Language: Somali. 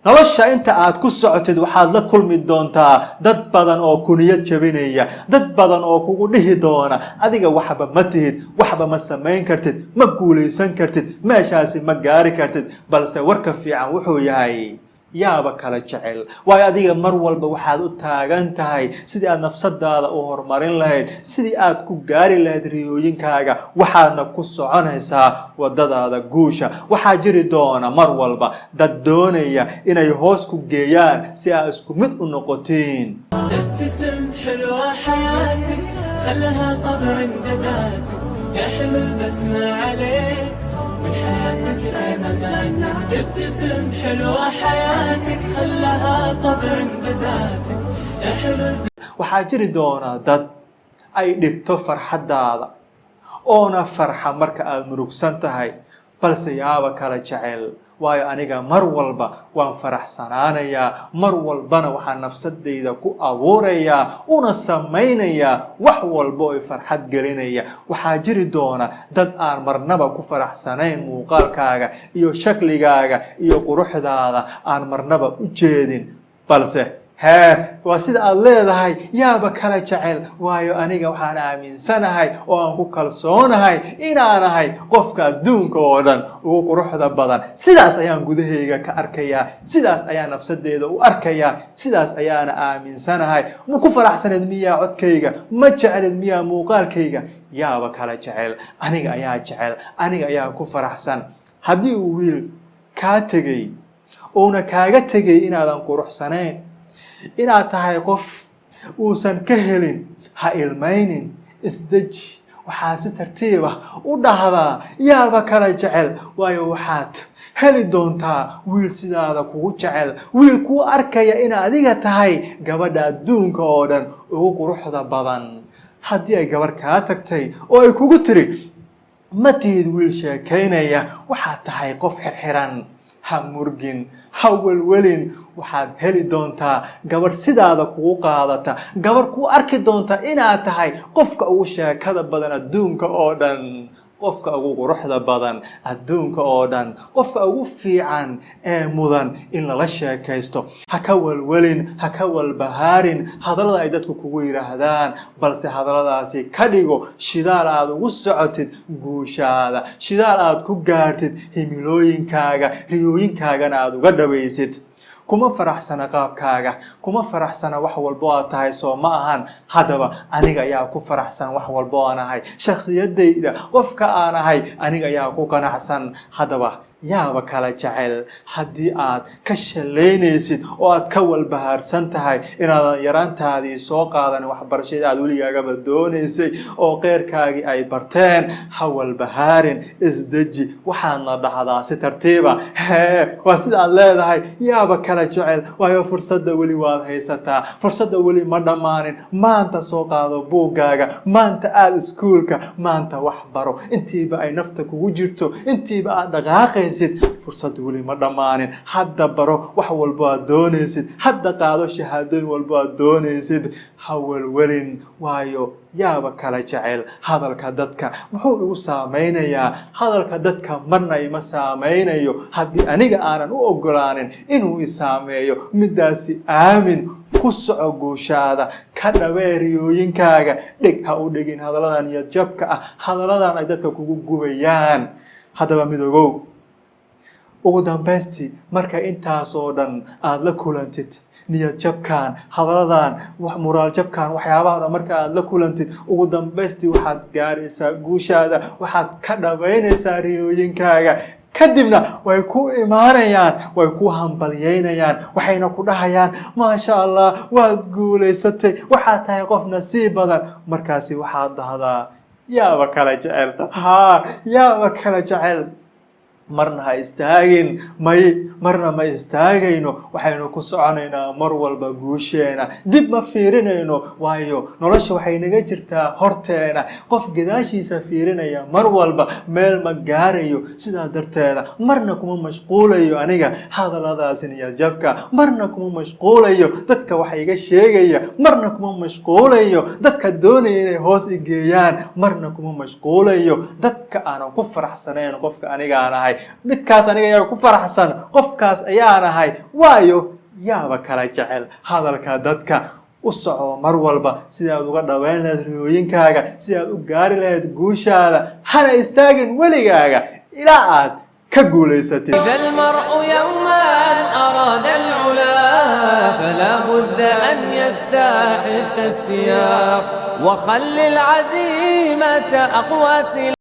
nolosha inta aad ku socotid waxaad la kulmi doontaa dad badan oo kuniyad jabinaya, dad badan oo kugu dhihi doona adiga waxba ma tihid, waxba ma samayn kartid, ma guulaysan kartid, meeshaasi ma gaari kartid. balse warka fiican wuxuu yahay yaaba kala jecel, waayo adiga mar walba waxaad u taagan tahay sidii aad nafsadaada u horumarin lahayd, sidii aad ku gaari lahayd riyooyinkaaga, waxaadna ku soconaysaa wadadaada guusha. waxaa jiri doona mar walba dad doonaya inay hoos ku geeyaan si aad isku mid u noqotiin. ابتسم حلوة حياتك خلها طبع بداتك يا حلو البسمة عليك من حياتك لمماتك. ابتسم حلوة حياتك خلها طبع بداتك يا حلو. waxaa jiri doona dad ay dhibto farxadaada oona farxa marka aad murugsan tahay, balse yaaba kala jecel, waayo aniga mar walba waan faraxsanaanayaa, mar walbana waxaan nafsadayda ku abuurayaa una samaynayaa wax walba oo farxad gelinaya. waxaa jiri doona dad aan marnaba ku faraxsanayn muuqaalkaaga iyo shakligaaga iyo quruxdaada aan marnaba u jeedin, balse waa sida aad leedahay yaaba kala jecel, waayo aniga waxaan aaminsanahay oo aan ku kalsoonahay inaanahay qofka adduunka oo dhan ugu quruxda badan. sidaas ayaan gudahayga ka arkayaa, sidaas ayaan nafsadeeda u arkayaa, sidaas ayaana aaminsanahay. ma ku faraxsaneed miyaa codkayga? ma jecled miyaa muuqaalkayga? yaaba kala jecel, aniga ayaa jecel, aniga ayaa ku faraxsan. haddii uu wiil kaa tegey uuna kaaga tegay inaadan quruxsanayn, inaad tahay qof uusan ka helin, ha ilmaynin, isdeji. waxaa si tartiib ah u dhahdaa yaaba kala jecel, waayo waxaad heli doontaa wiil sidaada kugu jecel, wiil kuu arkaya in adiga tahay gabadha adduunka oo dhan ugu quruxda badan. haddii ay gabarh kaa tagtay oo ay kugu tiri ma tihid wiil sheekaynaya, waxaad tahay qof xirxiran, ha murgin, ha welwelin. waxaad heli doontaa gabarh sidaada kugu qaadata, gabarh kuu arki doonta inaad tahay qofka ugu sheekada badan adduunka oo dhan, qofka ugu quruxda badan adduunka oo dhan, qofka ugu fiican ee mudan in lala sheekaysto. ha ka welwelin, ha ka walbahaarin hadallada ay dadku kugu yidhaahdaan, balse hadalladaasi ka dhigo shidaal aad ugu socotid guushaada, shidaal aad ku gaartid himilooyinkaaga, riyooyinkaagana aad uga dhawaysid. kuma faraxsana qaabkaaga, kuma faraxsana wax walbo aad tahay, soo ma ahan. haddaba aniga ayaa ku faraxsan wax walbo aan ahay, shakhsiyadayda qofka aan ahay aniga ayaa ku qanacsan. haddaba yaaba kala jecel haddii aad ka shalaynaysid oo aad ka walbahaarsan tahay inaadan yaraantaadii soo qaadan waxbarashada aad weligaagaba doonaysay oo qeyrkaagii ay barteen. ha walbahaarin, isdeji, waxaadna dhahdaa si tartiiba waa sida aad leedahay yaaba kala jecel, waayo fursadda weli waad haysataa, fursadda weli ma dhammaanin. maanta soo qaado buuggaaga, maanta aad iskuulka, maanta wax baro. intiiba ay nafta kugu jirto, intiiba aad dhaqaaqaysid, fursad weli ma dhammaanin. hadda baro wax walbo aad doonaysid, hadda qaado shahaadooyin walbo aad doonaysid. ha welwelin, waayo yaaba kala jecel. hadalka dadka muxuu igu saameynayaa? hadalka dadka marna ima saameynayo haddii aniga aanan u ogolaanin inuu i saameeyo. midaasi aamin, ku soco guushaada, ka dhawee riyooyinkaaga. dheg ha u dhegin hadalladan iyo jabka ah, hadalladan ay dadka kugu gubayaan. haddaba midoogow, ugu dambaystii marka intaas oo dhan aad la kulantid niyad jabkaan, hadalladan, muraal jabkaan, waxyaabaha marka aad la kulantid, ugu dambaystii waxaad gaaraysaa guushaada, waxaad ka dhawaynaysaa riyooyinkaaga. kadibna way ku imaanayaan, way ku hambalyeynayaan, waxayna ku dhahayaan maasha allah waad guulaysatay, waxaad tahay qof nasiib badan. markaasi waxaad dhahdaa yaaba kala jecel, yaaba kala jecel. marna ha istaagin, marna ma istaagayno, waxaynu ku soconaynaa mar walba guusheena, dib ma fiirinayno, waayo nolosha waxay naga jirtaa horteena. qof gadaashiisa fiirinaya mar walba meel ma gaarayo. sidaa darteeda marna kuma mashquulayo aniga hadalladaasi niyad jabka, marna kuma mashquulayo dadka wax iga sheegaya, marna kuma mashquulayo dadka doonaya inay hoos i geeyaan, marna kuma mashquulayo dadka aanan ku faraxsanayn qofka aniga aan ahay. midkaas aniga ayaa ku faraxsan qofkaas ayaan ahay waayo yaaba kala jecel hadalka dadka u soco mar walba sidaad uga dhaweyn lahayd riyooyinkaaga sidaad u gaari lahayd guushaada hana istaagin weligaaga ilaa aad ka guulaysatid إذا المرء يوما أراد العلا فلا بد أن يستحث السياق وخل العزيمة أقوى سلاح